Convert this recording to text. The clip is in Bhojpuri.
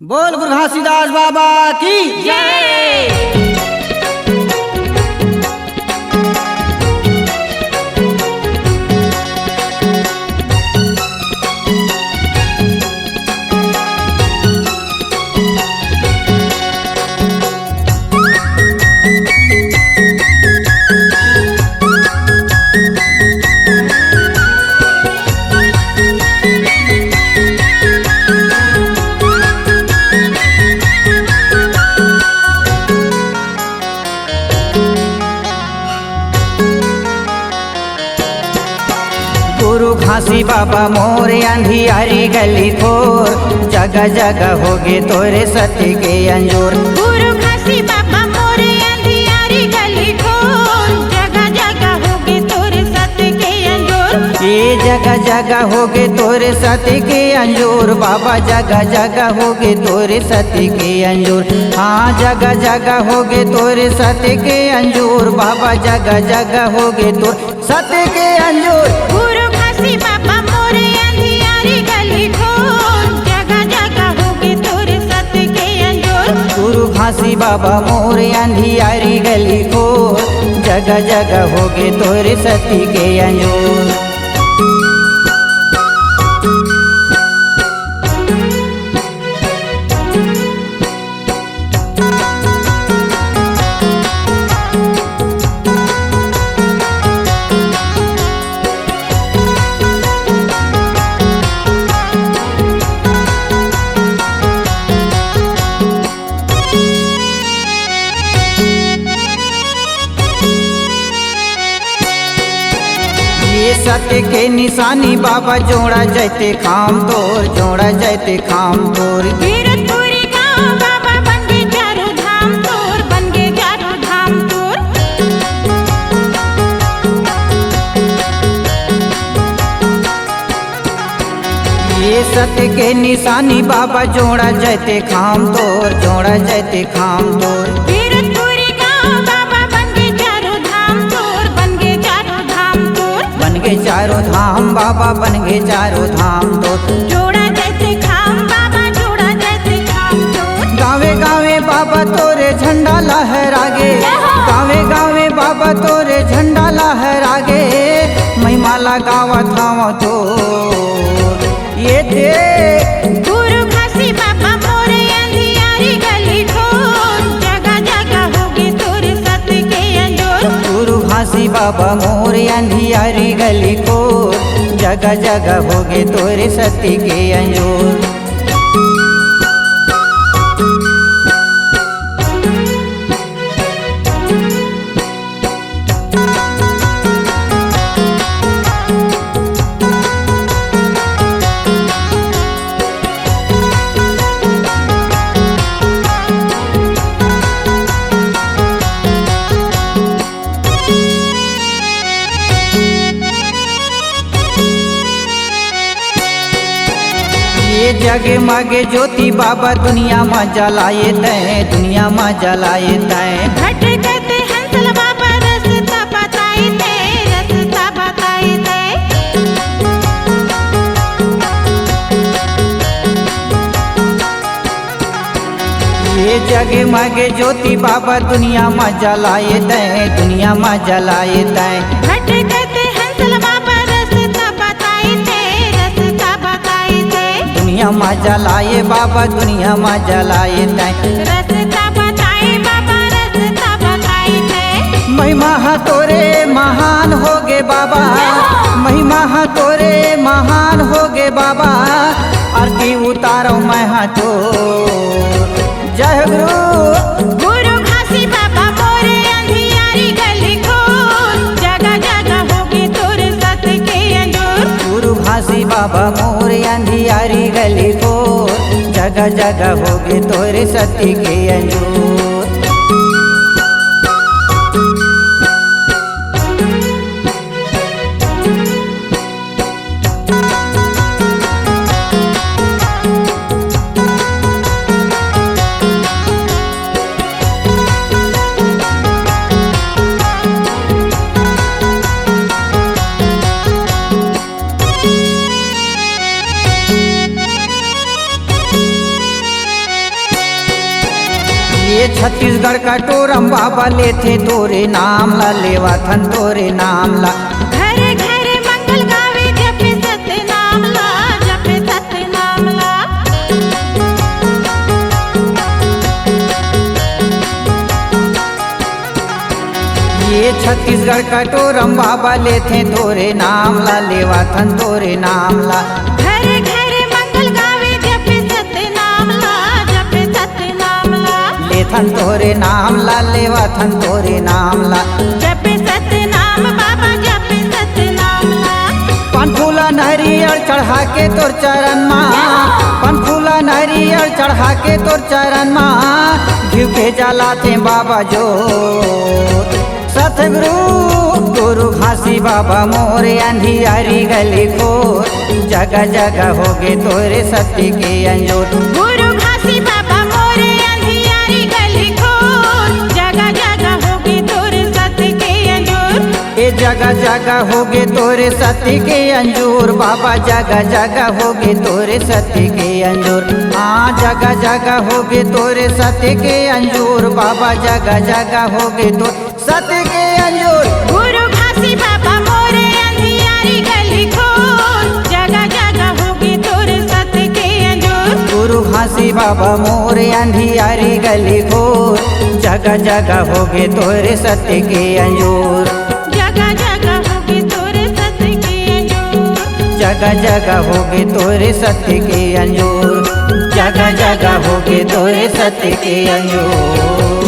बोल गुरु घासीदास बाबा की जय। गुरु घासी बाबा मोर अंधियारी गली खोर, जगह जगह होगे तोरे सत्य के अंजूर। गुरु घासी बाबा मोरे अंधियारी गली खोर, जगह जगह होगे तोरे सत्य के अंजूर। ये जगह जगह होगे तोरे सत्य के अंजूर, बाबा जगह जगह होगे तोरे सत्य के अंजूर। हाँ जगह जगह होगे तोरे सत्य के अंजूर, बाबा जगह जगह होगे तोरे सत्य के अंजूर। गुरु घासी बाबा मोरे अंधियारी गली खोर, जगह जगह होगे तोरे सत्य के अंजूर। गुरु घासी बाबा मोर अंधियारी गली खोर, जगह जगह होगे तोरे सत्य के अंजूर। ये सत्य के निशानी बाबा जोड़ा जैते खाम तोर, जोड़ा जैते खाम तोर। वीरतपुरी गाँव बाबा बन गे चारों धाम तोर, बन गे चारों धाम तोर। ये सत्य के निशानी बाबा जोड़ा जैते खाम तोर, जोड़ा जैते खाम तोर। वीरतपुरी गाँव बाबा बन गे चारों धाम तोर, बन गे चारों धाम तोर। बन गए चारों धाम बाबा, बन गए चारों धाम तोर। जोड़ा जैसे खाम बाबा, जोड़ा जैसे खाम तोर। गावे गावे बाबा तोरे झंडा लहरागे, गावे गावे बाबा तोरे झंडा लहरागे। महिमाला गावा थावा तो ये दे गुरु घासी बाबा मोरे अंधियारी गली खोर, जगह जगह होगे तोरे सत्य के अंजूर। गुरु घासी बाबा मोर अंधियारी गली खोर, जगह जगह होगे तोरे सत्य के अंजूर। ये जगे मागे ज्योति बाबा दुनिया में जलाए तय, दुनिया में जलाए तय। भटकते हंसल बाबा रास्ता बताए थे, रास्ता बताए थे। ये जगे मागे ज्योति बाबा दुनिया में जलाए तय, दुनिया में जलाए तय। भटकते हंसल बाबा रास्ता बताए थे, रास्ता बताए थे। दुनिया में जलाए बाबा, दुनिया में जलाए तय। रास्ता बताए बाबा, रास्ता बताए थे। महिमा तोरे महान होगे बाबा, महिमा तोरे महान होगे बाबा। आरती उतारो मैं तो जय गुरु। गुरु घासी बाबा मोरे अंधियारी गली खोर, जगह जगह होगे तोरे सत्य के अंजूर। गुरु घासी बाबा मोर अंधियारी गली खोर, जगह जगह होगे तोरे सत्य के अंजूर। छत्तीसगढ़ का टोरम बाबा लेथे तोरे नाम ला, लेवाथन तोरे नाम ला। घरे घरे मंगल गावे जपे सत्य नाम ला, जपे सत्य नाम ला। ये छत्तीसगढ़ का टोरम बाबा लेथे तोरे नाम ला, लेवाथन तोरे नाम ला। घरे घरे मंगल गावे जपे सत्य नाम ला, जपे सत्य नाम ला। लेथन तोरे नाम ला, लेवाथन तोरे नाम ला। जपे सत्य नाम बाबा, जपे सत्य नाम ला। पनफूला नारियल चढ़ा के तोर चरण माँ, पनफूला नारियल चढ़ा के तोर चरण माँ, घिउ के जलाते बाबा जोत। सतगुरु गुरु घासी बाबा मोरे अंधियारी गली खोर, जगह जगह होगे तोरे सत्य के अंजोर। गुरु घासी बाबा मोरे अंधियारी गली खोर, जगह जगह होगे तोरे सत्य के अंजोर। ए जगह जगह होगे तोरे सत्य के अंजूर बाबा, जगह जगह होगे तोरे सत्य के अंजूर। हाँ जगह जगह होगे तोरे सत्य के अंजूर बाबा, जगह जगह होगे तो सत्य के अंजूर। गुरु घासी बाबा मोरे अंधियारी गली खोर, जगह जगह होगे तोरे सत्य के अंजूर। गुरु घासी बाबा मोरे अंधियारी गली खोर, जगह जगह होगे तोरे सत्य के अंजूर। जगह जगह होगे तोरे सत्य के अंजूर। जगह जगह होगे तोरे सत्य के अंजूर, जगह जगह होगे तोरे सत्य के अंजूर।